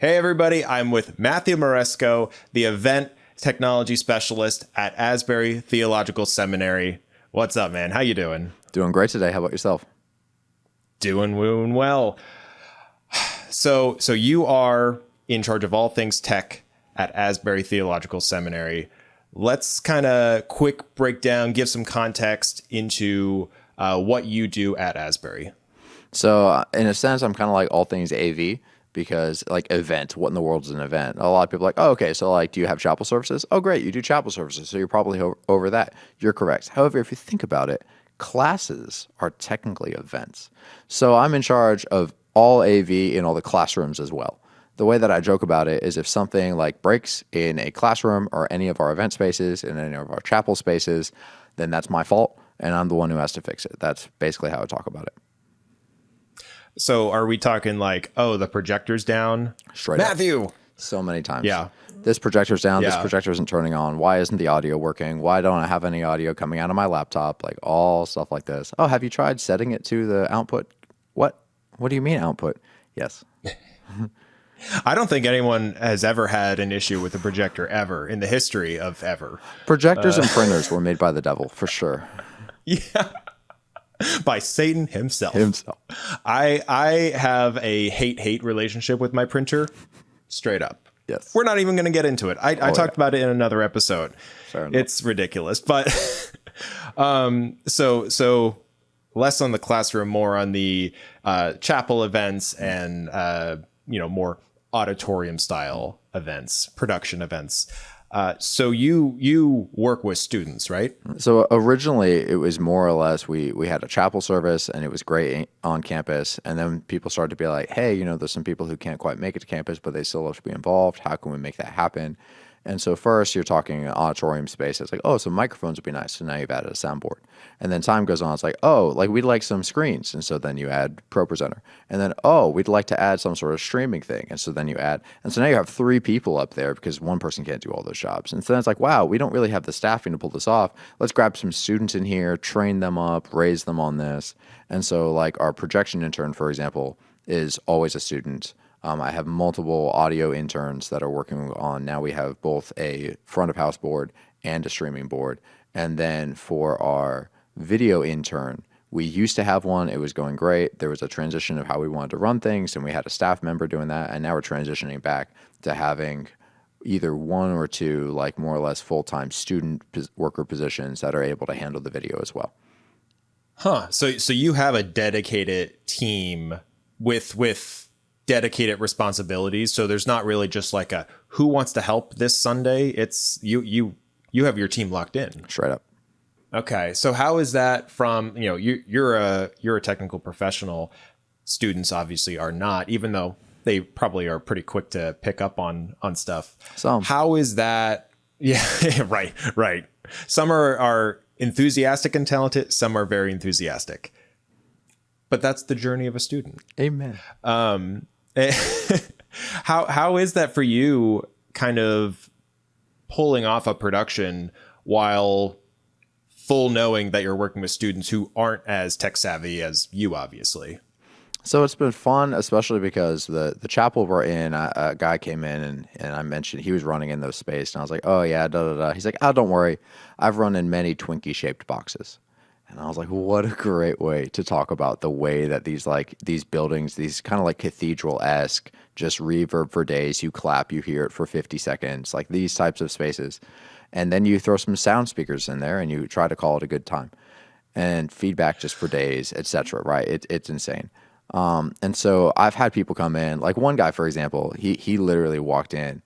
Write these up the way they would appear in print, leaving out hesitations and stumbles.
Hey everybody, I'm with Matthew Maresco, the event technology specialist at Asbury Theological Seminary. What's up, man? How you doing? Doing great today. How about yourself? Doing well. So you are in charge of all things tech at Asbury Theological Seminary. Let's kind of quick breakdown, give some context into what you do at Asbury. So in a sense, I'm kind of like all things AV because like event, what in the world is an event? A lot of people are like, oh, okay. So like, do you have chapel services? Oh, great. You do chapel services. So you're probably over that. You're correct. However, if you think about it, classes are technically events. So I'm in charge of all AV in all the classrooms as well. The way that I joke about it is if something like breaks in a classroom or any of our event spaces, in any of our chapel spaces, then that's my fault. And I'm the one who has to fix it. That's basically how I talk about it. So are we talking like, oh, the projector's down? Straight Matthew! Up. So many times. Yeah. This projector's down. Yeah. This projector isn't turning on. Why isn't the audio working? Why don't I have any audio coming out of my laptop? Like all stuff like this. Oh, have you tried setting it to the output? What? What do you mean output? Yes. I don't think anyone has ever had an issue with a projector ever in the history of ever. Projectors and printers were made by the devil, for sure. Yeah. By Satan himself. I have a hate-hate relationship with my printer. Straight up. Yes. We're not even going to get into it. I talked about it in another episode. Fair enough. It's ridiculous. But so less on the classroom, more on the chapel events and more auditorium style events, production events. So you work with students, right? So originally it was more or less we had a chapel service and it was great on campus. And then people started to be like, hey, there's some people who can't quite make it to campus, but they still love to be involved. How can we make that happen? And so first you're talking auditorium space. It's like, oh, some microphones would be nice. So now you've added a soundboard. And then time goes on. It's like, oh, like we'd like some screens. And so then you add ProPresenter. And then, oh, we'd like to add some sort of streaming thing. And so then you add. And so now you have 3 people up there because one person can't do all those jobs. And so then it's like, wow, we don't really have the staffing to pull this off. Let's grab some students in here, train them up, raise them on this. And so like our projection intern, for example, is always a student. I have multiple audio interns that are working on. Now we have both a front of house board and a streaming board. And then for our video intern, we used to have one. It was going great. There was a transition of how we wanted to run things, and we had a staff member doing that. And now we're transitioning back to having either 1 or 2, like more or less full-time student worker positions that are able to handle the video as well. Huh. So you have a dedicated team with dedicated responsibilities. So there's not really just like a who wants to help this Sunday. It's you have your team locked in. Straight up. Okay. So how is that from, you're a technical professional. Students obviously are not, even though they probably are pretty quick to pick up on stuff. How is that? Yeah, right. Some are enthusiastic and talented. Some are very enthusiastic. But that's the journey of a student. Amen. How is that for you, kind of pulling off a production while full knowing that you're working with students who aren't as tech savvy as you, obviously? So it's been fun, especially because the chapel we're in, a guy came in and I mentioned he was running in those space, and I was like, oh yeah, He's like, oh, don't worry, I've run in many Twinkie shaped boxes. And I was like, what a great way to talk about the way that these buildings, these kind of like cathedral-esque, just reverb for days, you clap, you hear it for 50 seconds, like these types of spaces. And then you throw some sound speakers in there and you try to call it a good time. And feedback just for days, etc. Right? It's insane. And so I've had people come in, like one guy, for example, he literally walked into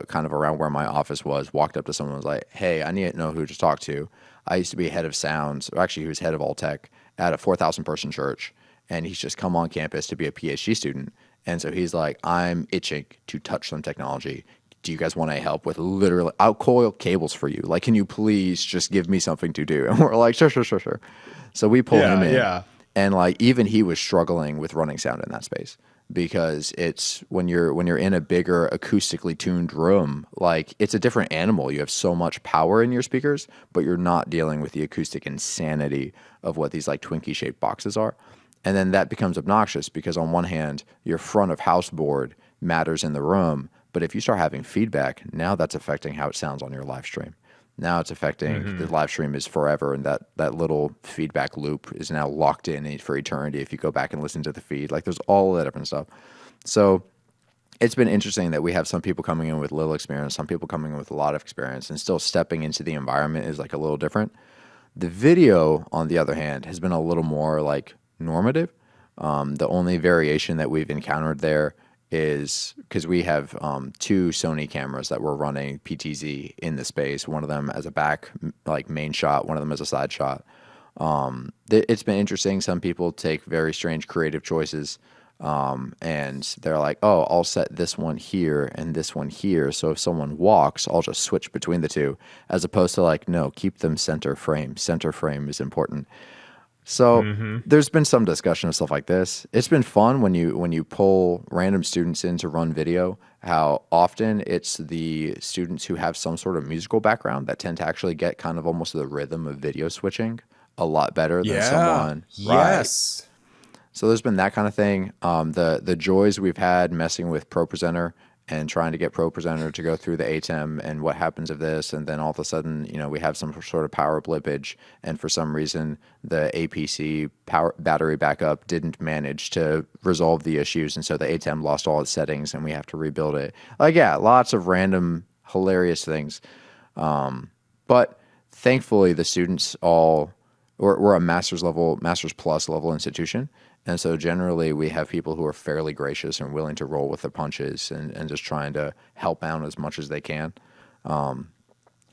kind of around where my office was, walked up to someone and was like, hey, I need to know who to talk to. I used to be head of sounds, or actually he was head of all tech at a 4,000 person church, and he's just come on campus to be a PhD student. And so he's like, I'm itching to touch some technology. Do you guys want any help with literally, I'll coil cables for you. Like, can you please just give me something to do? And we're like, sure. So we pull him in. Yeah. And like, even he was struggling with running sound in that space. Because it's when you're in a bigger acoustically tuned room, like it's a different animal. You have so much power in your speakers, but you're not dealing with the acoustic insanity of what these like Twinkie shaped boxes are. And then that becomes obnoxious because on one hand, your front of house board matters in the room. But if you start having feedback, now that's affecting how it sounds on your live stream. Now it's affecting the live stream is forever. And that little feedback loop is now locked in for eternity if you go back and listen to the feed. Like there's all that different stuff. So it's been interesting that we have some people coming in with little experience, some people coming in with a lot of experience, and still stepping into the environment is like a little different. The video, on the other hand, has been a little more like normative. The only variation that we've encountered there is because we have 2 Sony cameras that we're running PTZ in the space, one of them as a back like main shot, one of them as a side shot. It's been interesting. Some people take very strange creative choices. And they're like, oh, I'll set this one here and this one here. So if someone walks, I'll just switch between the two, as opposed to like, no, keep them center frame. Center frame is important. So there's been some discussion of stuff like this. It's been fun when you pull random students in to run video, how often it's the students who have some sort of musical background that tend to actually get kind of almost the rhythm of video switching a lot better than someone. Yes. Right. So there's been that kind of thing. The joys we've had messing with ProPresenter and trying to get ProPresenter to go through the ATEM and what happens of this, and then all of a sudden, we have some sort of power blippage, and for some reason the APC power battery backup didn't manage to resolve the issues, and so the ATEM lost all its settings, and we have to rebuild it. Like, yeah, lots of random hilarious things. But thankfully, the students we're a master's plus level institution. And so generally we have people who are fairly gracious and willing to roll with the punches and just trying to help out as much as they can.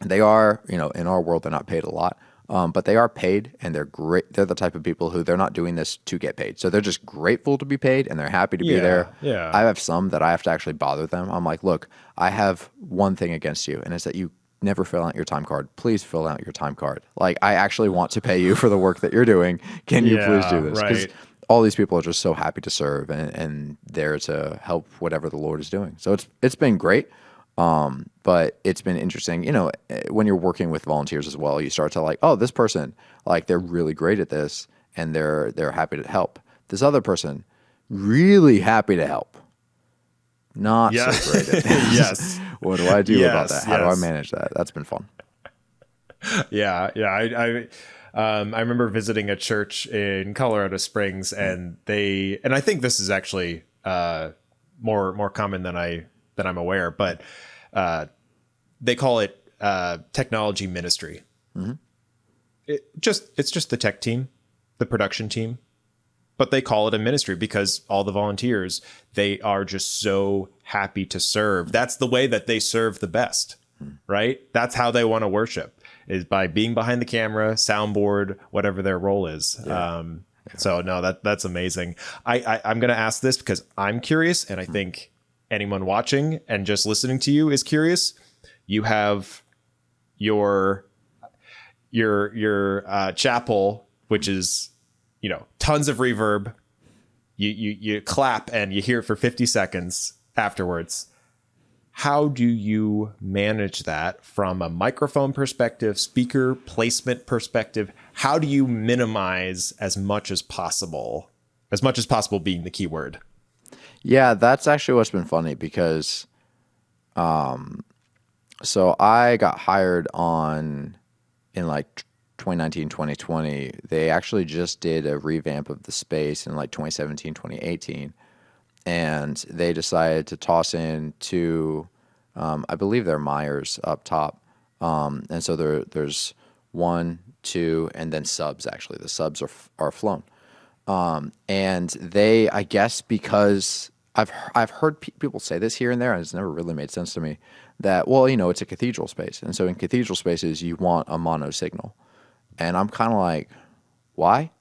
They are, in our world, they're not paid a lot, but they are paid, and they're great. They're the type of people who they're not doing this to get paid. So they're just grateful to be paid, and they're happy to be there. Yeah. I have some that I have to actually bother them. I'm like, look, I have one thing against you, and it's that you never fill out your time card. Please fill out your time card. Like, I actually want to pay you for the work that you're doing. Can you please do this? Right. All these people are just so happy to serve and there to help whatever the Lord is doing. So it's been great, but it's been interesting. When you're working with volunteers as well, you start to like, oh, this person, like they're really great at this, and they're happy to help. This other person, really happy to help, not so great at this. Yes. What do I do about that? How do I manage that? That's been fun. Yeah. I remember visiting a church in Colorado Springs, and I think this is actually more common than I'm aware, but they call it technology ministry. Mm-hmm. It's just the tech team, the production team, but they call it a ministry because all the volunteers, they are just so happy to serve. That's the way that they serve the best, right? That's how they want to worship, is by being behind the camera, soundboard, whatever their role is. Yeah. So no, that's amazing. I'm going to ask this because I'm curious, and I think anyone watching and just listening to you is curious. You have your chapel, which is, tons of reverb. You clap and you hear it for 50 seconds afterwards. How do you manage that from a microphone perspective, speaker placement perspective? How do you minimize as much as possible being the key word? Yeah, that's actually what's been funny because, so I got hired in like 2019, 2020. They actually just did a revamp of the space in like 2017, 2018. And they decided to toss in two, I believe they're Myers up top. And so there's 1, 2, and then subs, actually. The subs are flown. And they, I guess, because I've heard people say this here and there, and it's never really made sense to me, that, well, it's a cathedral space. And so in cathedral spaces, you want a mono signal. And I'm kind of like, why?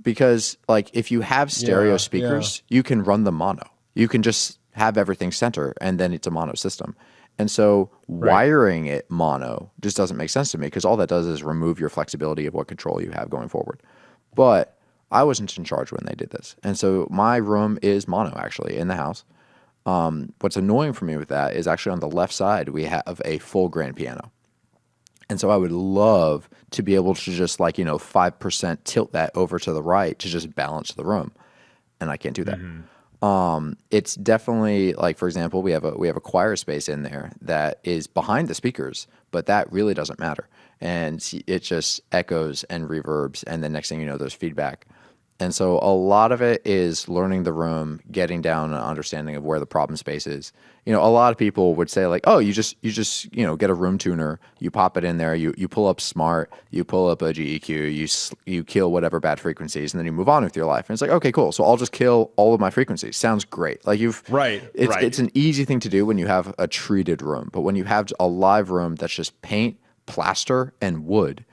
Because like if you have stereo speakers, you can run them mono. You can just have everything center, and then it's a mono system. And so wiring it mono just doesn't make sense to me, because all that does is remove your flexibility of what control you have going forward. But I wasn't in charge when they did this. And so my room is mono actually in the house. What's annoying for me with that is actually on the left side, we have a full grand piano. And so I would love to be able to just 5% tilt that over to the right to just balance the room. And I can't do that. It's definitely for example, we have a choir space in there that is behind the speakers, but that really doesn't matter. And it just echoes and reverbs. And the next thing you know, there's feedback. And so a lot of it is learning the room, getting down an understanding of where the problem space is. A lot of people would say oh, you just get a room tuner, you pop it in there, you pull up Smart, you pull up a GEQ, you kill whatever bad frequencies, and then you move on with your life. And it's okay, cool. So I'll just kill all of my frequencies. Sounds great. It's an easy thing to do when you have a treated room, but when you have a live room that's just paint, plaster, and wood.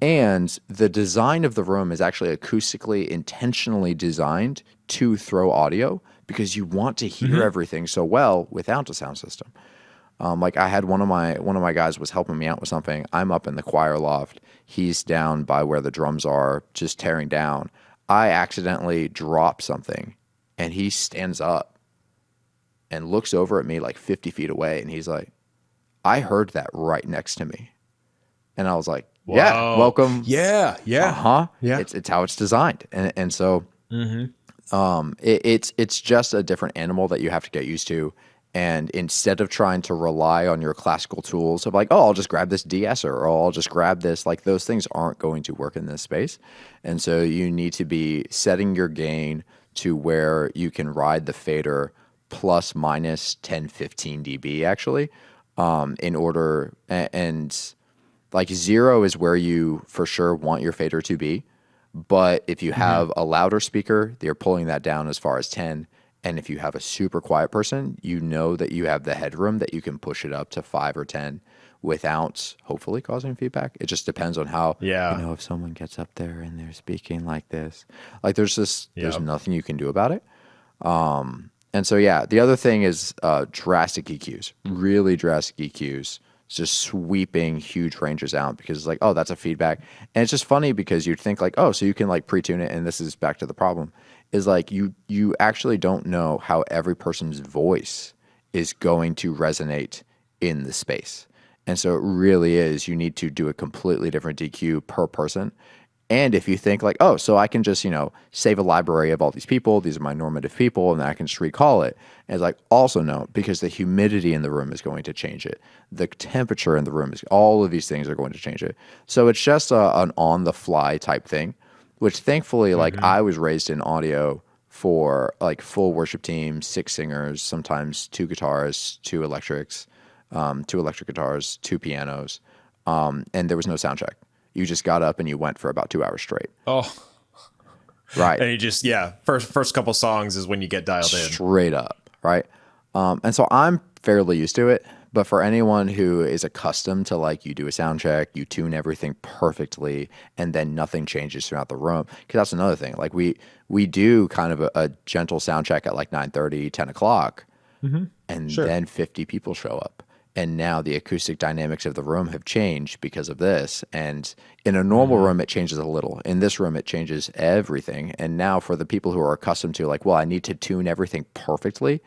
And the design of the room is actually acoustically intentionally designed to throw audio because you want to hear everything so well without a sound system. I had one of my guys was helping me out with something. I'm up in the choir loft. He's down by where the drums are, just tearing down. I accidentally drop something, and he stands up and looks over at me 50 feet away, and he's like, "I heard that right next to me," and I was like, Wow. "Yeah, welcome." Yeah. Yeah. It's how it's designed, and so it's just a different animal that you have to get used to. And instead of trying to rely on your classical tools of oh, I'll just grab this de-esser, or I'll just grab this, those things aren't going to work in this space. And so you need to be setting your gain to where you can ride the fader plus minus 10, 15 dB actually, in order and 0 is where you for sure want your fader to be. But if you have a louder speaker, they're pulling that down as far as 10. And if you have a super quiet person, you know that you have the headroom that you can push it up to 5 or 10 without hopefully causing feedback. It just depends on how, if someone gets up there and they're speaking like this, there's nothing you can do about it. And so, the other thing is drastic EQs, really drastic EQs. Just sweeping huge ranges out because it's oh, that's a feedback. And it's just funny because you'd think oh, so you can pre-tune it. And this is back to the problem is you actually don't know how every person's voice is going to resonate in the space. And so it really is, you need to do a completely different DQ per person. And if you think oh, so I can just, save a library of all these people, these are my normative people, and then I can just recall it. And it's also no, because the humidity in the room is going to change it. The temperature in the room all of these things are going to change it. So it's just an on the fly type thing, which thankfully, I was raised in audio for full worship team, 6 singers, sometimes 2 guitars, 2 electrics, 2 electric guitars, 2 pianos. And there was no sound check. You just got up and you went for about 2 hours straight. Oh, right. And you just, first couple songs is when you get dialed in. Straight up, right? And so I'm fairly used to it. But for anyone who is accustomed to you do a sound check, you tune everything perfectly, and then nothing changes throughout the room. Because that's another thing. We do kind of a gentle sound check at 9:30, 10 o'clock, and then 50 people show up. And now the acoustic dynamics of the room have changed because of this. And in a normal room, it changes a little. In this room, it changes everything. And now for the people who are accustomed to well, I need to tune everything perfectly,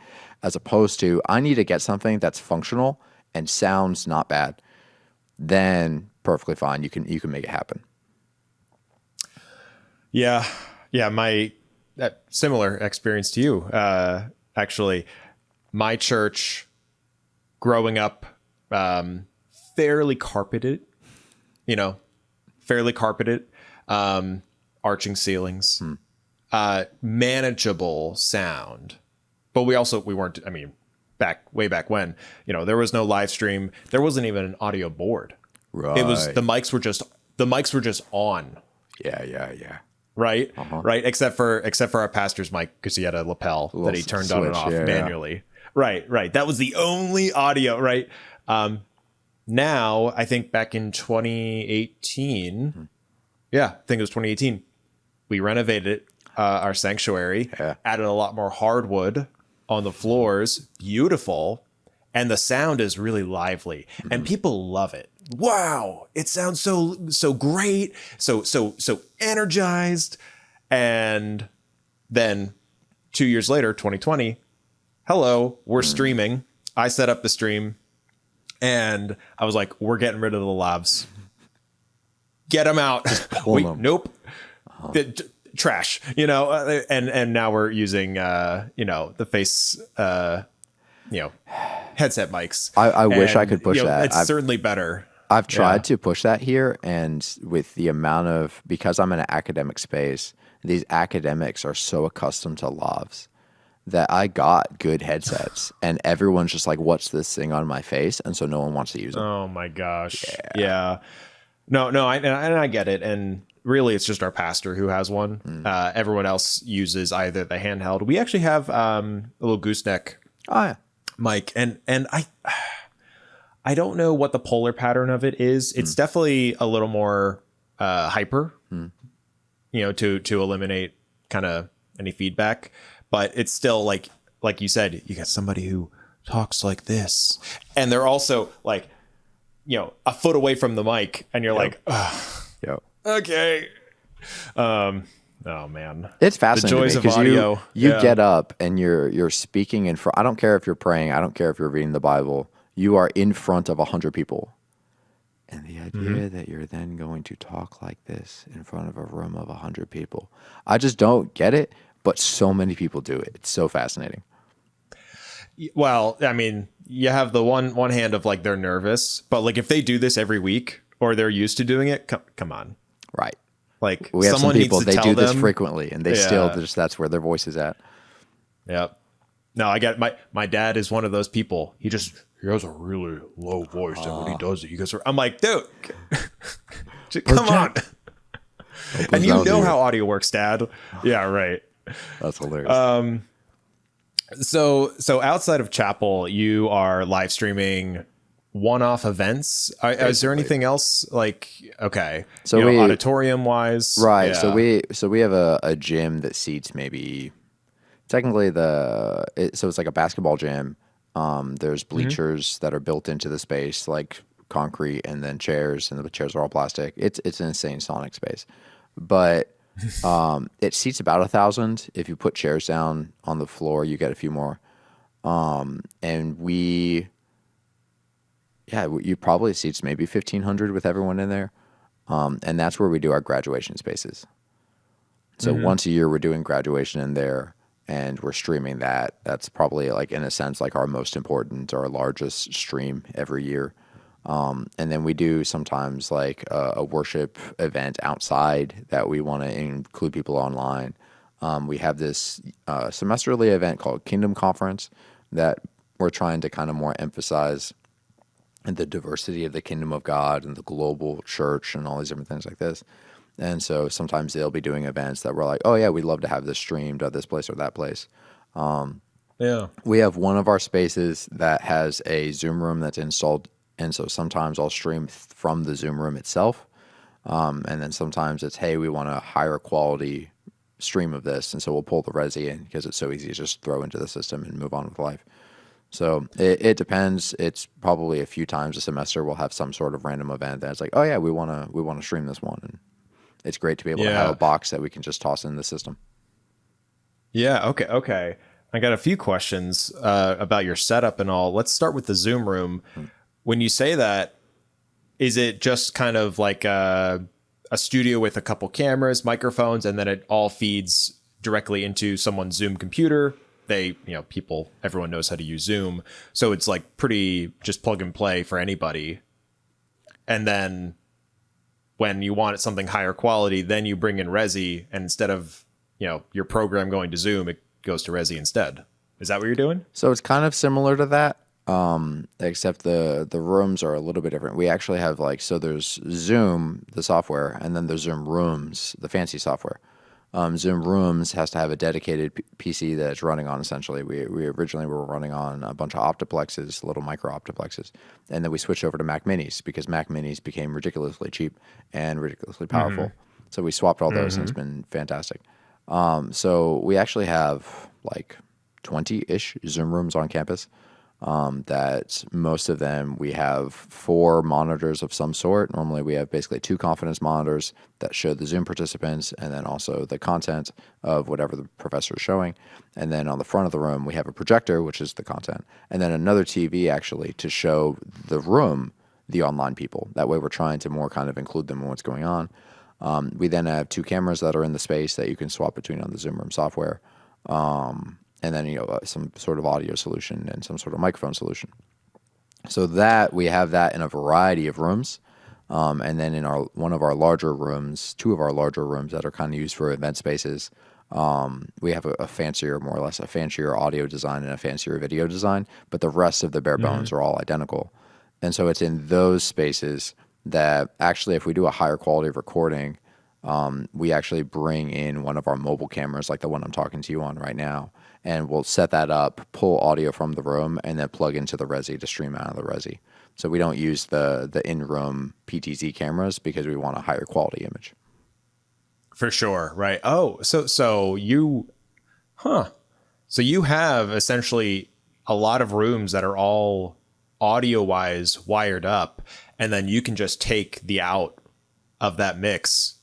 as opposed to I need to get something that's functional and sounds not bad, then perfectly fine. You can make it happen. Yeah. My similar experience to you. Actually, my church, growing up, fairly carpeted, arching ceilings, manageable sound. But we weren't, way back when, there was no live stream. There wasn't even an audio board. Right. It was, the mics were just on. Yeah. Right. Right. Except for our pastor's mic, because he had a lapel that he turned on and off manually. Right. That was the only audio, right? Now, I think back in 2018, I think it was 2018, we renovated our sanctuary, added a lot more hardwood on the floors, beautiful, and the sound is really lively, and people love it. Wow, it sounds so great, so energized. And then 2 years later, 2020, hello, we're streaming. I set up the stream. And I was like, we're getting rid of the lavs. Get them out. Wait, them. nope. Trash, and now we're using, the face, headset mics. I wish I could push that. It's certainly better. I've tried to push that here, and with the amount of, because I'm in an academic space, these academics are so accustomed to lavs that I got good headsets, and everyone's just like, what's this thing on my face? And so no one wants to use it. Oh my gosh. Yeah. No, I get it. And really it's just our pastor who has one. Everyone else uses either the handheld. We actually have a little gooseneck mic, and I don't know what the polar pattern of it is. It's definitely a little more hyper, to eliminate kind of any feedback. But it's still like you said, you got somebody who talks like this, and they're also like, a foot away from the mic, and you're like, okay. Oh man, it's fascinating. The joys of audio. You get up and you're speaking in front. I don't care if you're praying. I don't care if you're reading the Bible. You are in front of 100 people. And the idea that you're then going to talk like this in front of a room of 100 people, I just don't get it. But so many people do it. It's so fascinating. Well, I mean, you have the one hand of like they're nervous, but like if they do this every week or they're used to doing it, come on. Right. Like we have someone some people, needs to they tell do this them, frequently, and they still just, that's where their voice is at. Yep. No, I got my dad is one of those people. He has a really low voice, and when he does it, he goes, I'm like, dude, come on. And you know how audio works, Dad. Yeah, right. That's hilarious. So outside of chapel, you are live streaming one-off events. Is there anything else like, okay, so auditorium wise? Right. Yeah. So we have a gym that seats maybe technically so it's like a basketball gym. There's bleachers that are built into the space, like concrete, and then chairs, and the chairs are all plastic. It's an insane sonic space, but it seats about 1,000. If you put chairs down on the floor, you get a few more. And you probably seats maybe 1,500 with everyone in there. And that's where we do our graduation spaces. So once a year we're doing graduation in there, and we're streaming that. That's probably like, in a sense, like our most important or largest stream every year. And then we do sometimes like a worship event outside that we want to include people online. We have this semesterly event called Kingdom Conference that we're trying to kind of more emphasize the diversity of the kingdom of God and the global church and all these different things like this. And so sometimes they'll be doing events that we're like, oh yeah, we'd love to have this streamed at this place or that place. We have one of our spaces that has a Zoom room that's installed. And so sometimes I'll stream from the Zoom room itself. And then sometimes it's, hey, we want a higher quality stream of this. And so we'll pull the Resi in because it's so easy to just throw into the system and move on with life. So it depends. It's probably a few times a semester we'll have some sort of random event that's like, oh yeah, we want to stream this one. And it's great to be able to have a box that we can just toss in the system. Yeah. Okay. I got a few questions about your setup and all. Let's start with the Zoom room. When you say that, is it just kind of like a studio with a couple cameras, microphones, and then it all feeds directly into someone's Zoom computer? Everyone knows how to use Zoom. So it's like pretty just plug and play for anybody. And then when you want something higher quality, then you bring in Resi, and instead of, your program going to Zoom, it goes to Resi instead. Is that what you're doing? So it's kind of similar to that. Except the rooms are a little bit different. We actually have so there's Zoom, the software, and then there's Zoom Rooms, the fancy software. Zoom Rooms has to have a dedicated PC that it's running on, essentially. We originally were running on a bunch of optiplexes, little micro optiplexes, and then we switched over to Mac Minis because Mac Minis became ridiculously cheap and ridiculously powerful. So we swapped all those, and it's been fantastic. So we actually have 20-ish Zoom rooms on campus. that most of them, we have 4 monitors of some sort. Normally we have basically 2 confidence monitors that show the Zoom participants and then also the content of whatever the professor is showing. And then on the front of the room, we have a projector, which is the content, and then another TV actually to show the room, the online people. That way we're trying to more kind of include them in what's going on. We then have 2 cameras that are in the space that you can swap between on the Zoom Room software. And then, some sort of audio solution and some sort of microphone solution. So that we have that in a variety of rooms. And then in one of our larger rooms, 2 of our larger rooms that are kind of used for event spaces, we have a fancier, more or less a fancier audio design and a fancier video design, but the rest of the bare bones are all identical. And so it's in those spaces that actually, if we do a higher quality of recording, we actually bring in one of our mobile cameras, like the one I'm talking to you on right now, and we'll set that up, pull audio from the room, and then plug into the Resi to stream out of the Resi. So we don't use the in-room PTZ cameras because we want a higher quality image. For sure, right? Oh, so you have essentially a lot of rooms that are all audio-wise wired up, and then you can just take the out of that mix,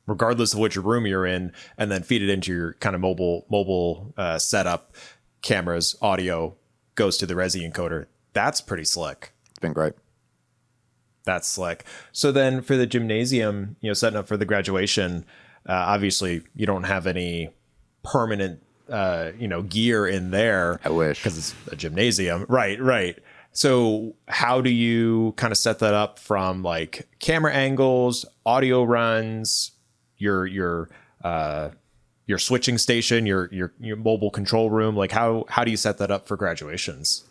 regardless of which room you're in, and then feed it into your kind of mobile setup. Cameras, audio goes to the Resi encoder. That's pretty slick. It's been great. That's slick. So then for the gymnasium, setting up for the graduation, obviously you don't have any permanent, gear in there. I wish. Because it's a gymnasium. Right. So how do you kind of set that up from like camera angles, audio runs, your switching station, your mobile control room? Like how do you set that up for graduations?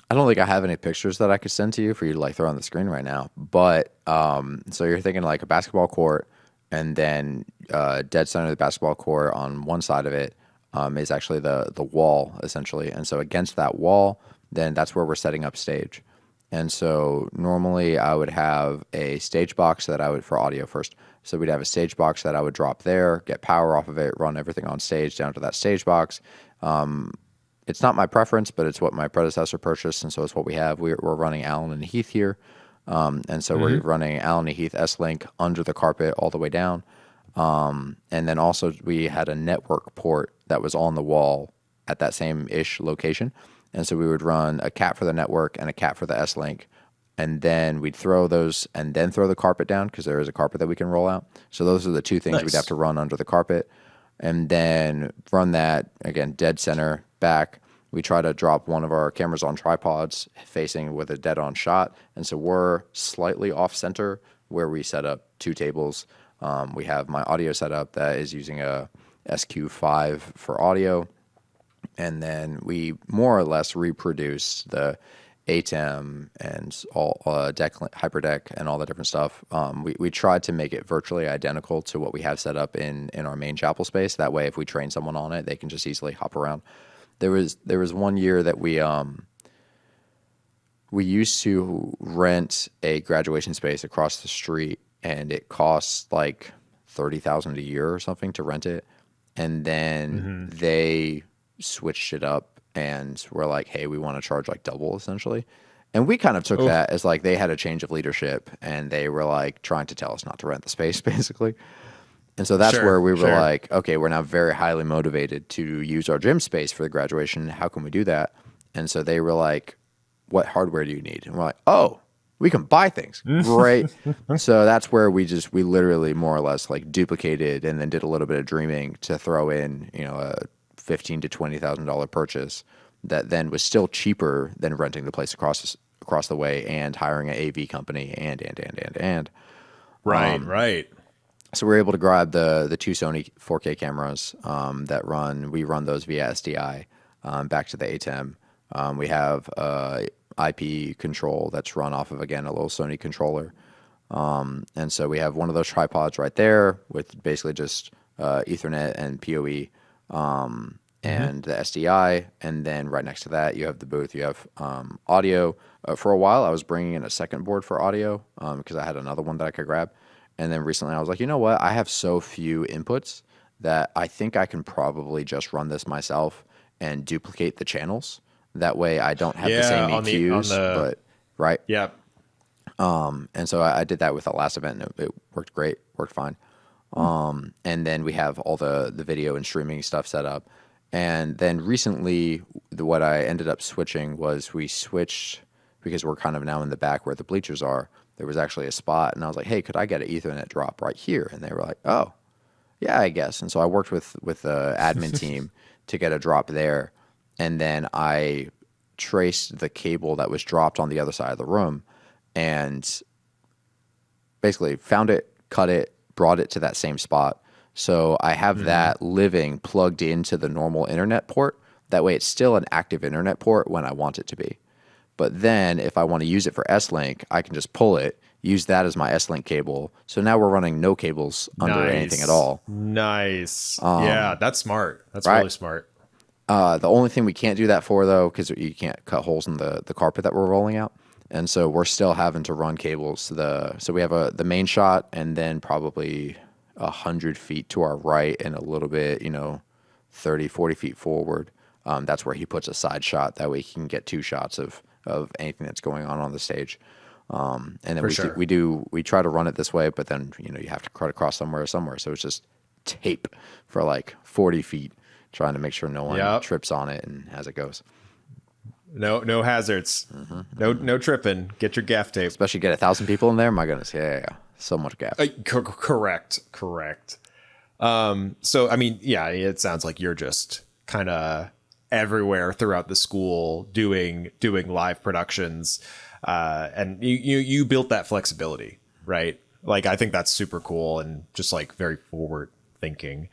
I don't think I have any pictures that I could send to you for you to like throw on the screen right now. But so you're thinking like a basketball court, and then dead center of the basketball court on one side of it is actually the wall essentially. And so against that wall, then that's where we're setting up stage. And so normally I would have a stage box that I would, for audio first. So we'd have a stage box that I would drop there, get power off of it, run everything on stage down to that stage box. It's not my preference, but it's what my predecessor purchased, and so it's what we have. We're running Allen and Heath here. And so we're running Allen and Heath S-Link under the carpet all the way down. And then also we had a network port that was on the wall at that same-ish location. And so we would run a cat for the network and a cat for the S-Link. And then we'd throw those and then throw the carpet down because there is a carpet that we can roll out. So those are the 2 things we'd have to run under the carpet. And then run that, again, dead center back. We try to drop one of our cameras on tripods facing with a dead-on shot. And so we're slightly off-center where we set up 2 tables. We have my audio setup that is using a SQ5 for audio. And then we more or less reproduce the ATEM and all HyperDeck and all the different stuff. We tried to make it virtually identical to what we have set up in our main chapel space. That way, if we train someone on it, they can just easily hop around. There was one year that we used to rent a graduation space across the street, and it costs like $30,000 a year or something to rent it. And then they switched it up and were like, hey, we want to charge like double essentially. And we kind of took that as like they had a change of leadership and they were like trying to tell us not to rent the space basically. And so that's where we were like, okay, we're now very highly motivated to use our gym space for the graduation. How can we do that? And so they were like, what hardware do you need? And we're like, oh, we can buy things. Great. So that's where we literally more or less like duplicated and then did a little bit of dreaming to throw in, a $15,000 to $20,000 purchase that then was still cheaper than renting the place across the way and hiring an AV company and. Right. So we're able to grab the 2 Sony 4K cameras we run those via SDI back to the ATEM. We have IP control that's run off of, again, a little Sony controller. And so we have one of those tripods right there with basically just Ethernet and PoE and the SDI. And then right next to that, you have the booth. You have audio. For a while, I was bringing in a second board for audio because I had another one that I could grab. And then recently I was like, you know what? I have so few inputs that I think I can probably just run this myself and duplicate the channels That way I don't have the same EQs, but right. Yeah. And so I did that with the last event, and it worked great, worked fine. And then we have all the video and streaming stuff set up. And then recently, what I ended up switching was we switched, because we're kind of now in the back where the bleachers are. There was actually a spot, and I was like, hey, could I get an Ethernet drop right here? And they were like, oh, yeah, I guess. And so I worked with the admin team to get a drop there. And then I traced the cable that was dropped on the other side of the room and basically found it, cut it, brought it to that same spot. So I have that living plugged into the normal internet port. That way it's still an active internet port when I want it to be. But then if I want to use it for S-Link, I can just pull it, use that as my S-Link cable. So now we're running no cables under anything at all. Nice. Yeah, that's smart. That's right? Really smart. The only thing we can't do that for, though, because you can't cut holes in the carpet that we're rolling out. And so we're still having to run cables. So we have the main shot, and then probably 100 feet to our right and a little bit, 30, 40 feet forward. That's where he puts a side shot. That way he can get 2 shots of anything that's going on the stage. And then we try to run it this way, but then, you have to cut across somewhere. So it's just tape for like 40 feet, trying to make sure no one trips on it and as it goes. No hazards. No tripping. Get your gaff tape. Especially get 1,000 people in there. My goodness. Yeah. So much gaff. Correct. So, I mean, yeah, it sounds like you're just kind of everywhere throughout the school doing live productions. And you built that flexibility, right? Like, I think that's super cool and just like very forward thinking.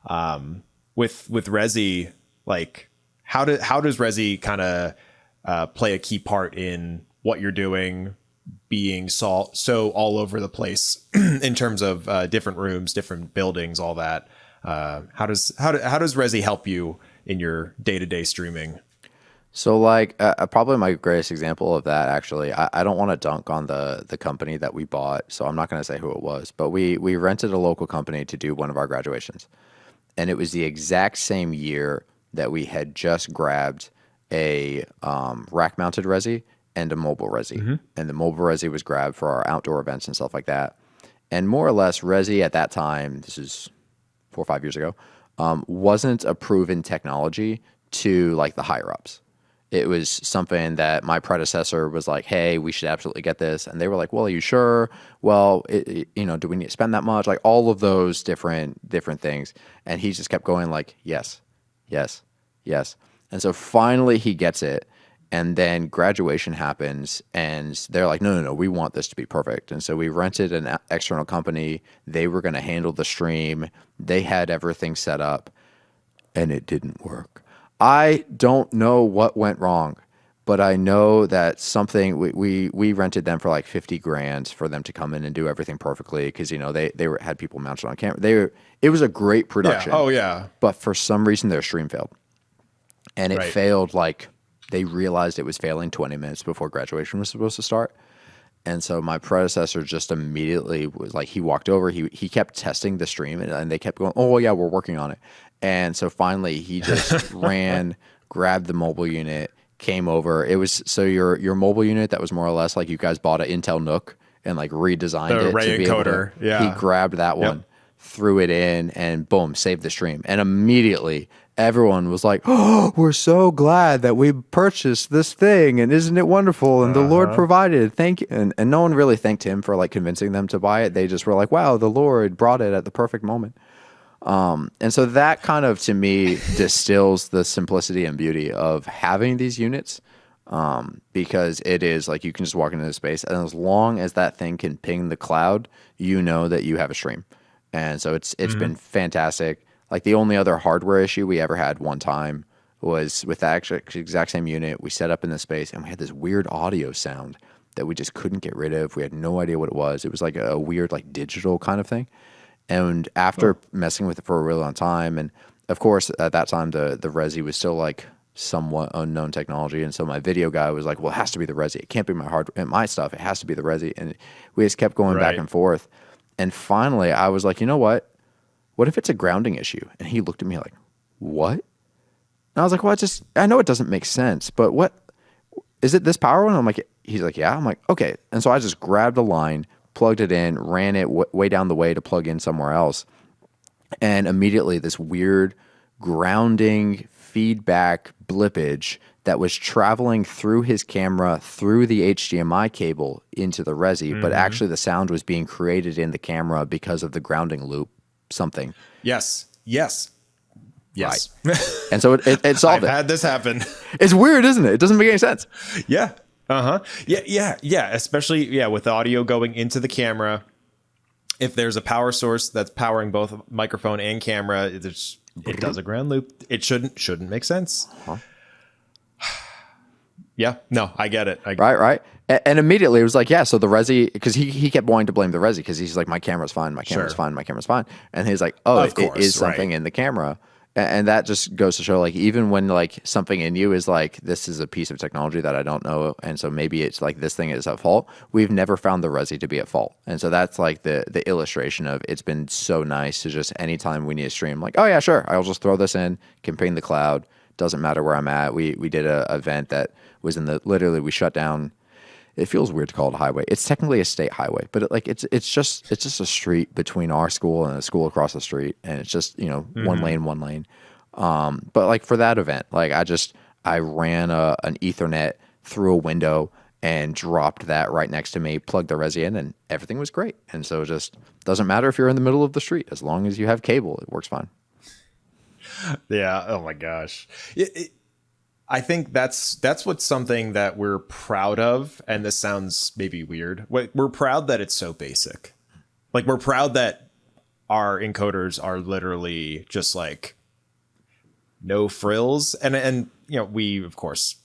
With Resi, like how does Resi kind of play a key part in what you're doing, being so all over the place in terms of different rooms, different buildings, all that? How does Resi help you in your day-to-day streaming? So like probably my greatest example of that, actually, I don't want to dunk on the company that we bought, so I'm not going to say who it was, but we rented a local company to do one of our graduations. And it was the exact same year that we had just grabbed a rack-mounted Resi and a mobile Resi. And the mobile Resi was grabbed for our outdoor events and stuff like that. And more or less, Resi at that time, this is 4 or 5 years ago, wasn't a proven technology to like the higher-ups. It was something that my predecessor was like, hey, we should absolutely get this. And they were like, well, are you sure? Well, do we need to spend that much? Like all of those different things. And he just kept going like, yes. And so finally he gets it. And then graduation happens and they're like, no, we want this to be perfect. And so we rented an external company. They were going to handle the stream. They had everything set up and it didn't work. I don't know what went wrong, but I know that something we rented them for like $50,000 for them to come in and do everything perfectly because they had people mounted on camera. It was a great production. Yeah. Oh yeah. But for some reason their stream failed, and it failed like they realized it was failing 20 minutes before graduation was supposed to start. And so my predecessor just immediately was like, he walked over, he kept testing the stream and they kept going, oh yeah, we're working on it. And so finally he just ran, grabbed the mobile unit, came over. It was, so your mobile unit that was more or less like you guys bought an Intel NUC and like redesigned it to be encoder. Able to, he grabbed that one, threw it in and boom, saved the stream. And immediately everyone was like, oh, we're so glad that we purchased this thing. And isn't it wonderful? And the Lord provided. Thank you. And no one really thanked him for like convincing them to buy it. They just were like, wow, the Lord brought it at the perfect moment. And so that kind of, to me, distills the simplicity and beauty of having these units, because it is like you can just walk into the space, and as long as that thing can ping the cloud, you know that you have a stream. And so it's been fantastic. Like the only other hardware issue we ever had one time was with that exact same unit. We set up in the space, and we had this weird audio sound that we just couldn't get rid of. We had no idea what it was. It was like a weird like digital kind of thing. And after messing with it for a really long time, and of course at that time the Resi was still like somewhat unknown technology, and so my video guy was like, well, it has to be the Resi. It can't be my stuff. It has to be the Resi. And we just kept going back and forth. And finally I was like, you know what? What if it's a grounding issue? And he looked at me like, what? And I was like, well, I know it doesn't make sense, but what is it, this power one? I'm like, he's like, yeah. I'm like, okay. And so I just grabbed a line, plugged it in, ran it way down the way to plug in somewhere else. And immediately this weird grounding feedback blippage that was traveling through his camera, through the HDMI cable into the Resi, but actually the sound was being created in the camera because of the grounding loop, something. Yes. Right. And so it solved it. I've had this happen. It's weird, isn't it? It doesn't make any sense. Yeah. Yeah. Especially, with audio going into the camera. If there's a power source that's powering both microphone and camera, it does a ground loop. It shouldn't make sense. Uh-huh. Yeah, no, I get it. Right. And immediately it was like, yeah, so the Resi, because he kept wanting to blame the Resi because he's like, my camera's fine. And he's like, oh, it is something in the camera. And that just goes to show, like, even when like something in you is like, this is a piece of technology that I don't know, and so maybe it's like this thing is at fault, we've never found the Resi to be at fault. And so that's like the illustration of, it's been so nice to just, anytime we need a stream, like, oh yeah, sure, I'll just throw this in, can ping the cloud, doesn't matter where I'm at. We did a event that was literally we shut down. It feels weird to call it a highway. It's technically a state highway, but it's just a street between our school and a school across the street, and it's just one lane. But like for that event, like I ran an Ethernet through a window and dropped that right next to me, plugged the Resi in, and everything was great. And so it just doesn't matter if you're in the middle of the street, as long as you have cable, it works fine. Yeah. Oh my gosh. I think that's what's something that we're proud of. And this sounds maybe weird. We're proud that it's so basic. Like, we're proud that our encoders are literally just like no frills. And we of course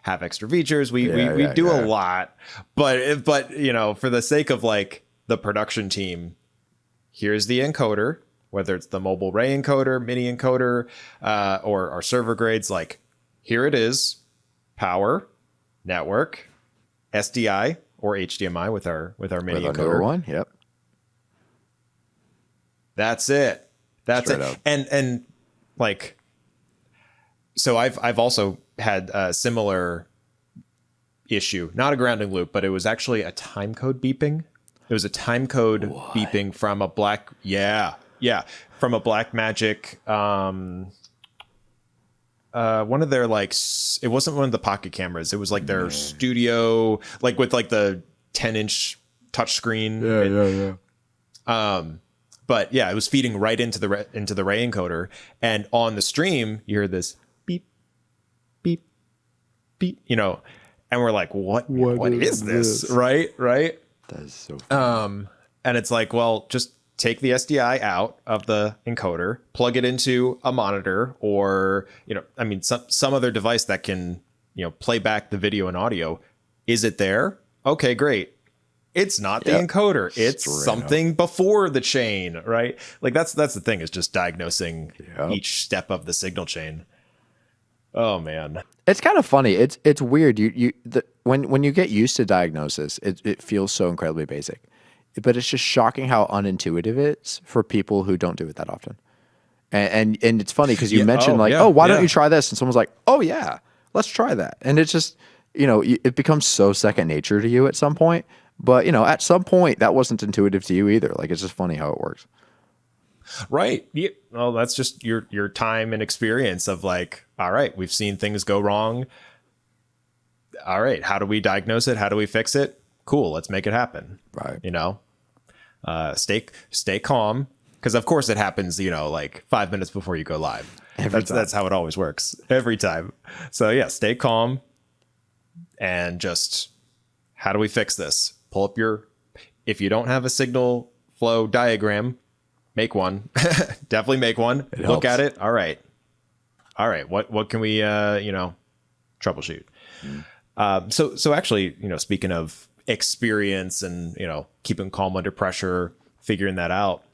have extra features. We do a lot, but for the sake of like the production team, here's the encoder, whether it's the mobile Ray encoder, mini encoder, or our server grades, like, here it is, power, network, SDI or HDMI with our mini encoder. One, yep. That's it. Straight up. And like, so I've also had a similar issue, not a grounding loop, but it was actually a time code beeping. It was a time code beeping from a from a Blackmagic, one of their, like, it wasn't one of the pocket cameras. It was like their studio, like with like the 10-inch touchscreen. But yeah, it was feeding right into the Ray encoder, and on the stream you hear this beep, beep, beep, and we're like, what is this? Right. That is so funny. And it's like, well, just take the SDI out of the encoder, plug it into a monitor, or some other device that can play back the video and audio. Is it there? Okay, great. It's not the encoder. It's something before the chain, right? Like that's the thing, is just diagnosing each step of the signal chain. Oh man, it's kind of funny. It's weird. When you get used to diagnosis, it feels so incredibly basic. But it's just shocking how unintuitive it is for people who don't do it that often. And it's funny because you mentioned why don't you try this? And someone's like, oh yeah, let's try that. And it's just, it becomes so second nature to you at some point. But, at some point that wasn't intuitive to you either. Like, it's just funny how it works. Right. Yeah. Well, that's just your time and experience of like, all right, we've seen things go wrong. All right, how do we diagnose it? How do we fix it? Cool. Let's make it happen. Right. Stay calm. Because of course it happens, like 5 minutes before you go live. That's how it always works every time. So yeah, stay calm and just, how do we fix this? Pull up if you don't have a signal flow diagram, make one. Definitely make one. Look at it. All right. What can we, troubleshoot? So actually, speaking of experience and, keeping calm under pressure, figuring that out.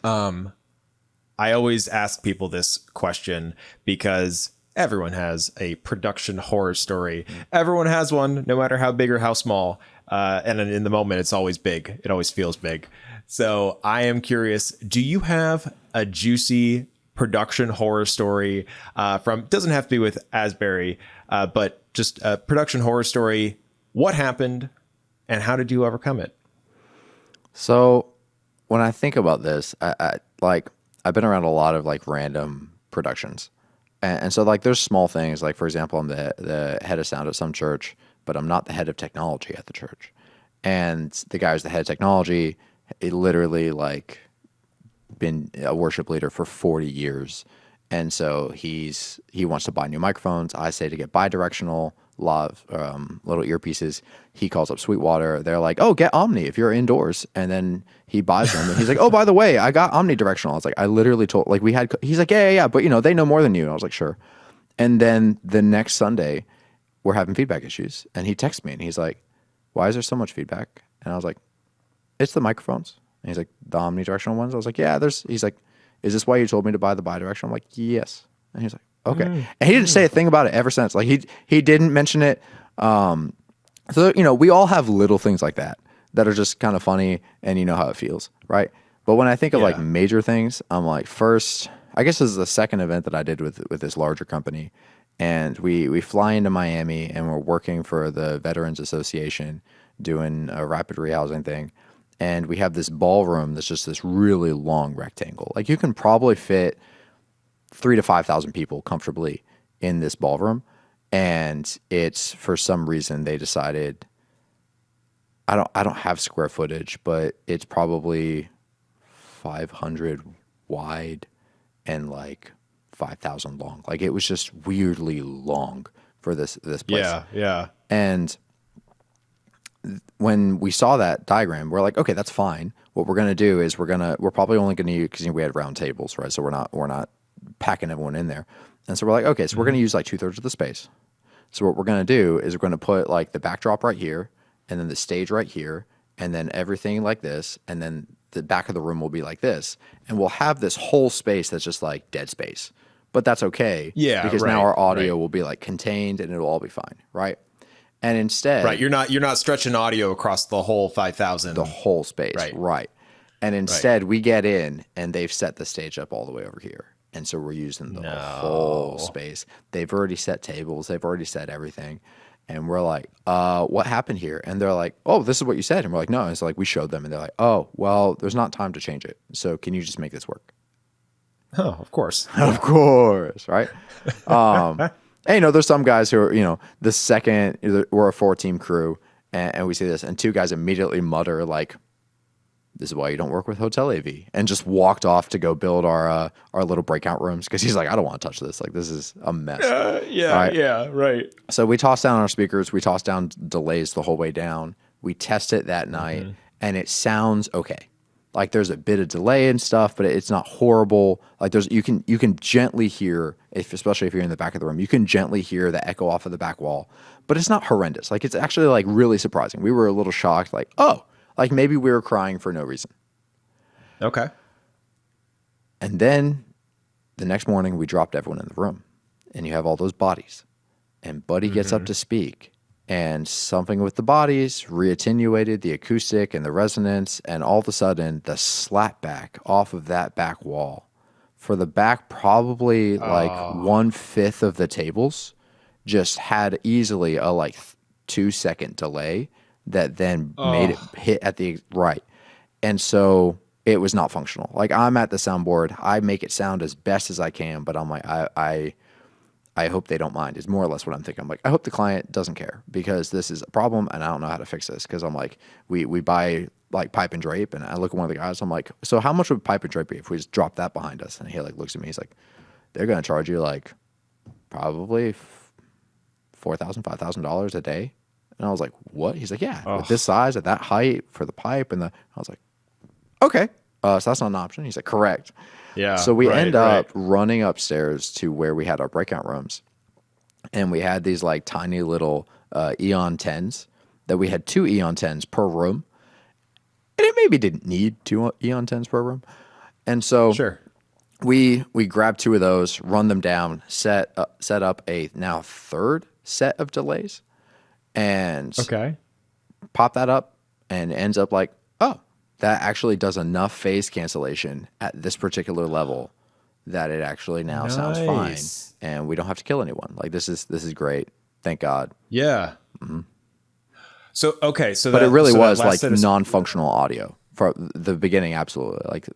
I always ask people this question because everyone has a production horror story. Everyone has one, no matter how big or how small. And in the moment, it's always big. It always feels big. So I am curious, do you have a juicy production horror story from, doesn't have to be with Asbury, but just a production horror story. What happened and how did you overcome it? So when I think about this, I've been around a lot of like random productions. And so like there's small things, like for example, I'm the head of sound at some church, but I'm not the head of technology at the church. And the guy who's the head of technology, he literally like been a worship leader for 40 years. And so he wants to buy new microphones. I say to get bi-directional, little earpieces. He calls up Sweetwater. They're like, oh, get Omni if you're indoors. And then he buys them. And he's like, oh, by the way, I got omnidirectional. I was like, I literally told, like he's like, yeah. But they know more than you. I was like, sure. And then the next Sunday we're having feedback issues. And he texts me and he's like, why is there so much feedback? And I was like, it's the microphones. And he's like, the omnidirectional ones? I was like, yeah, he's like, is this why you told me to buy the bidirectional? I'm like, yes. And he's like, okay. And he didn't say a thing about it ever since. Like he didn't mention it. So, we all have little things like that are just kind of funny and you know how it feels, right? But when I think of like major things, I'm like, first, I guess this is the second event that I did with this larger company. And we fly into Miami and we're working for the Veterans Association doing a rapid rehousing thing. And we have this ballroom that's just this really long rectangle. Like you can probably fit 3,000 to 5,000 people comfortably in this ballroom. And it's, for some reason, they decided, I don't have square footage, but it's probably 500 wide and like 5,000 long. Like it was just weirdly long for this place. Yeah. And when we saw that diagram, we're like, okay, that's fine. What we're gonna do is we're probably only gonna use, because we had round tables, right? So we're not packing everyone in there. And so we're like, okay, so we're gonna use like 2/3 of the space. So what we're gonna do is we're gonna put like the backdrop right here, and then the stage right here, and then everything like this, and then the back of the room will be like this, and we'll have this whole space that's just like dead space. But that's okay, because now our audio will be like contained, and it'll all be fine, right? And instead, you're not stretching audio across the whole 5,000, the whole space, right? And instead, we get in, and they've set the stage up all the way over here, and so we're using the whole space. They've already set tables, they've already set everything, and we're like, what happened here? And they're like, oh, this is what you said, and we're like, no. And it's like we showed them, and they're like, oh, well, there's not time to change it, so can you just make this work? Oh, of course, of course, right? And there's some guys who are, the second we're a 4-team crew and we see this, and 2 guys immediately mutter like, this is why you don't work with Hotel AV, and just walked off to go build our little breakout rooms, because he's like, I don't want to touch this. Like, this is a mess. Right. So we toss down our speakers, we toss down delays the whole way down. We test it that night, and it sounds okay. Like there's a bit of delay and stuff, but it's not horrible. Like you can gently hear, especially if you're in the back of the room, you can gently hear the echo off of the back wall, but it's not horrendous. Like it's actually like really surprising. We were a little shocked, like, oh, like maybe we were crying for no reason. Okay. And then the next morning we dropped everyone in the room, and you have all those bodies, and Buddy gets up to speak. And something with the bodies reattenuated the acoustic and the resonance, and all of a sudden, the slap back off of that back wall, for the back probably like 1/5 of the tables, just had easily a like 2-second delay that then made it hit at the right. And so it was not functional. Like I'm at the soundboard, I make it sound as best as I can, but I'm like, I hope they don't mind, is more or less what I'm thinking. I'm like, I hope the client doesn't care, because this is a problem and I don't know how to fix this. Because I'm like, we buy like pipe and drape, and I look at one of the guys, I'm like, so how much would pipe and drape be if we just drop that behind us? And he like looks at me, he's like, they're going to charge you like probably $4,000, $5,000 a day. And I was like, what? He's like, yeah, with this size, at that height, for the pipe. And I was like, okay, so that's not an option. He's like, correct. Yeah. So we end up running upstairs to where we had our breakout rooms, and we had these like tiny little Eon 10s that we had 2 Eon 10s per room, and it maybe didn't need 2 Eon 10s per room. And so we grabbed 2 of those, run them down, set up a now 3rd set of delays, and pop that up, and it ends up like, oh, that actually does enough phase cancellation at this particular level that it actually now sounds fine, Nice. and we don't have to kill anyone. Like this is great. Thank God. Yeah. So okay, so But it really so was last like set of- non-functional audio for the beginning. Absolutely. Like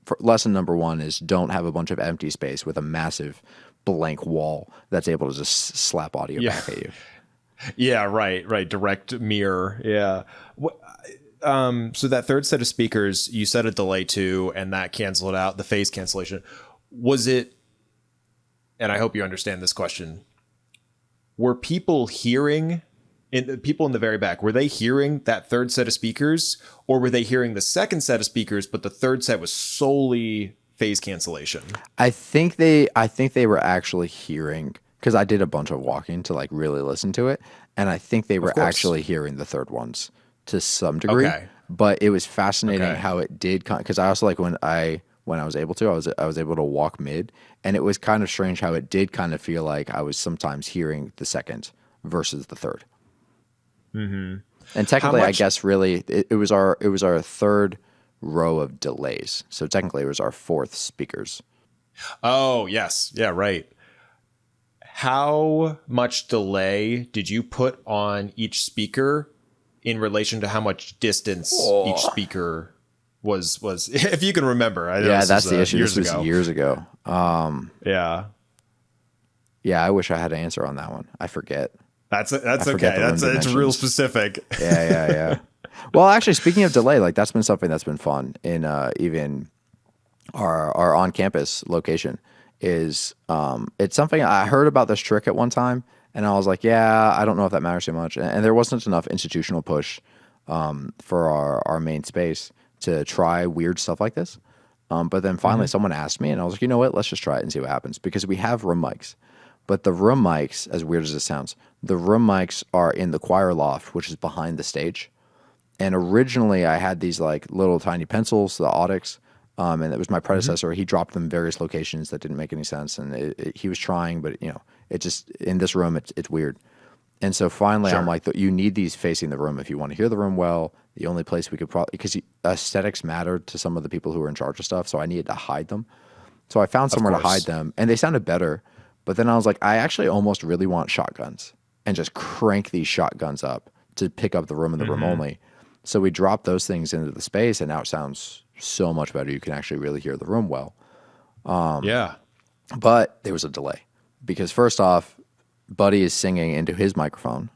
for lesson number one is don't have a bunch of empty space with a massive blank wall that's able to just slap audio back at you. Yeah, right. Direct mirror. Yeah. So that third set of speakers, you said a delay too, and that canceled out the phase cancellation. Was it? And I hope you understand this question. Were people hearing? People in the very back, were they hearing that third set of speakers, or were they hearing the second set of speakers, but the third set was solely phase cancellation? I think they were actually hearing, because I did a bunch of walking to like really listen to it, and I think they were actually hearing the third ones to some degree. Okay. But it was fascinating how it did, because I also like when I was able to, I was able to walk mid, and it was kind of strange how it did kind of feel like I was sometimes hearing the second versus the third. And technically, I guess really it was our third row of delays. So technically, it was our fourth speakers. Oh yes, yeah, right. How much delay did you put on each speaker in relation to how much distance each speaker was? If you can remember, I know That's the issue. Years this was ago. years ago. Yeah. Yeah, I wish I had an answer on that one. I forget. That's okay. the room It's real specific. Yeah. Well, actually, speaking of delay, like that's been something that's been fun in even our on campus location. Is it's something I heard about this trick at one time, and I was like, yeah, I don't know if that matters too much, and there wasn't enough institutional push for our main space to try weird stuff like this. But then finally, someone asked me, and I was like, you know what? Let's just try it and see what happens, because we have room mics. But the room mics, as weird as it sounds, the room mics are in the choir loft, which is behind the stage. And originally, I had these like little tiny pencils, the Audix, and it was my predecessor. He dropped them in various locations that didn't make any sense, and he was trying, but it just in this room, it's weird. And so finally, I'm like, you need these facing the room if you want to hear the room well. The only place we could probably, because aesthetics mattered to some of the people who were in charge of stuff, so I needed to hide them. So I found somewhere to hide them, and they sounded better. But then I was like, I actually almost really want shotguns and just crank these shotguns up to pick up the room in the room only. So we dropped those things into the space, and now it sounds so much better. You can actually really hear the room well. But there was a delay because first off, Buddy is singing into his microphone.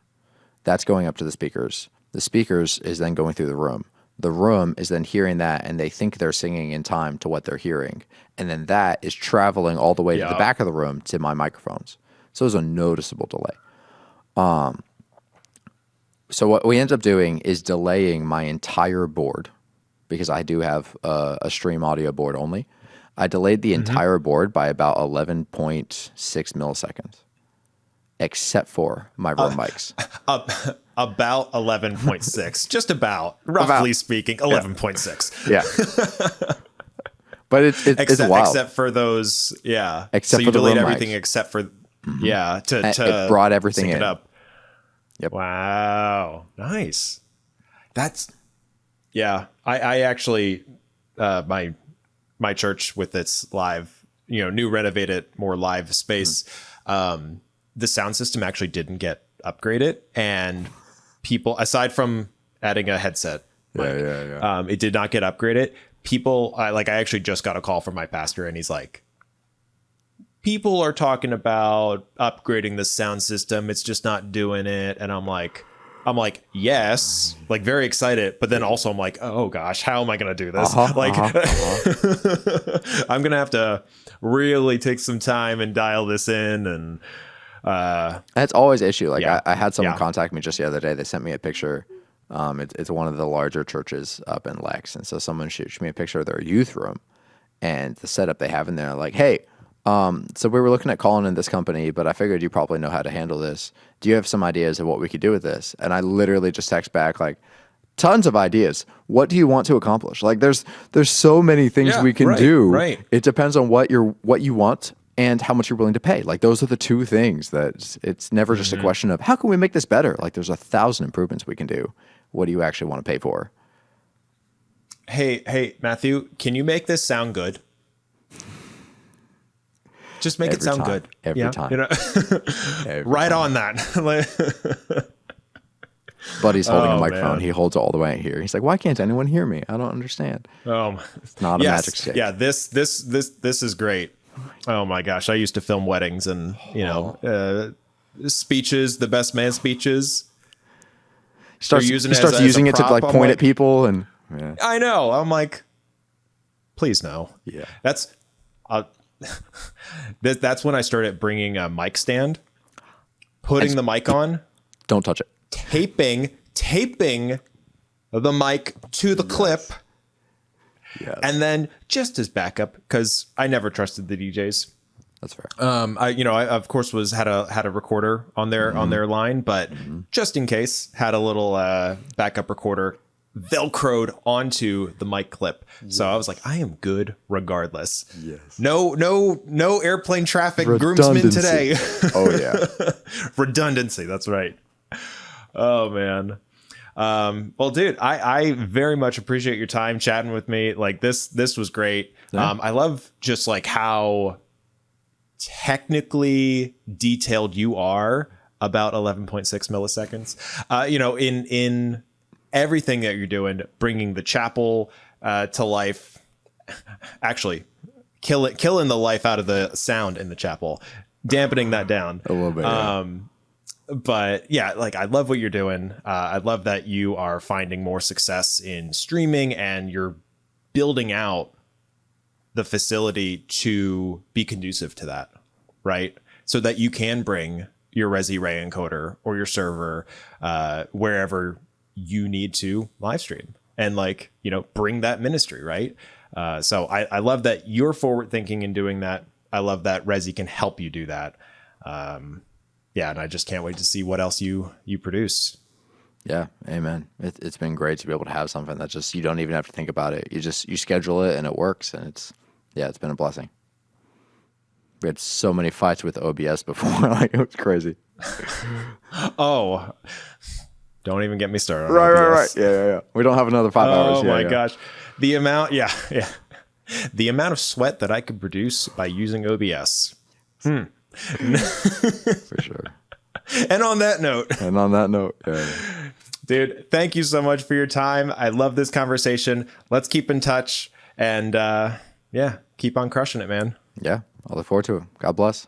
That's going up to the speakers. The speakers is then going through the room. The room is then hearing that, and they think they're singing in time to what they're hearing. And then that is traveling all the way to the back of the room to my microphones. So it was a noticeable delay. So what we ended up doing is delaying my entire board, because I do have a stream audio board only. I delayed the entire board by about 11.6 milliseconds, except for my room mics. About 11.6, just about, roughly speaking, 11.6. Yeah. But it's wild. Except for those, Except so for you the delayed room everything mics. except for, It brought everything sync in. it up. Yep. Wow. Nice. That's, I actually, my church with its live, new renovated, more live space, the sound system actually didn't get upgraded, and people, aside from adding a headset, it did not get upgraded. People, I actually just got a call from my pastor, and he's like, people are talking about upgrading the sound system. It's just not doing it. And I'm like, yes, like very excited. But then also I'm like, oh gosh, how am I going to do this? I'm going to have to really take some time and dial this in. And that's always an issue. Like I had someone contact me just the other day. They sent me a picture. It's one of the larger churches up in Lex. And so someone shoots me a picture of their youth room and the setup they have in there. Like, hey, so we were looking at calling in this company, but I figured you probably know how to handle this. Do you have some ideas of what we could do with this? And I literally just text back like, tons of ideas. What do you want to accomplish? Like there's so many things we can do. Right. It depends on what you want and how much you're willing to pay. Like those are the two things that it's never just a question of how can we make this better? Like there's 1,000 improvements we can do. What do you actually want to pay for? Hey, Matthew, can you make this sound good? Just make it sound good. Every time. You know? Right on that. Buddy's holding a microphone. Man. He holds it all the way here. He's like, why can't anyone hear me? I don't understand. It's not a magic stick. Yeah, this is great. Oh my gosh. I used to film weddings and, speeches, the best man speeches. He starts using it to like point at people and I know. I'm like, please no. Yeah. That's when I started bringing a mic stand, putting the mic on. Don't touch it. Taping the mic to the clip. Yes. And then just as backup, because I never trusted the DJs. That's fair. I of course had a recorder on their line, but just in case, had a little backup recorder velcroed onto the mic clip. Yes. So I was like, I am good regardless. Yes. No airplane traffic groomsmen today. Oh yeah. Redundancy. That's right. Oh man. Well, dude, I very much appreciate your time chatting with me. Like this was great. Yeah. I love just like how technically detailed you are about 11.6 milliseconds. In everything that you're doing, bringing the chapel to life, actually killing the life out of the sound in the chapel, dampening that down a little bit. Yeah. But yeah, like I love what you're doing. I love that you are finding more success in streaming and you're building out the facility to be conducive to that, right? So that you can bring your Resi Ray encoder or your server wherever you need to live stream and bring that ministry, right? So I love that you're forward thinking in doing that. I love that Resi can help you do that. Yeah, and I just can't wait to see what else you produce. Yeah, amen. It's been great to be able to have something that just you don't even have to think about it. You schedule it and it works, and it's been a blessing. We had so many fights with OBS before, like it was crazy. Oh, don't even get me started on OBS. Right. Yeah. We don't have another 5 hours. Oh my gosh, the amount, the amount of sweat that I could produce by using OBS. For sure. And on that note, dude, thank you so much for your time. I love this conversation. Let's keep in touch and keep on crushing it, man. Yeah, I look forward to it. God bless.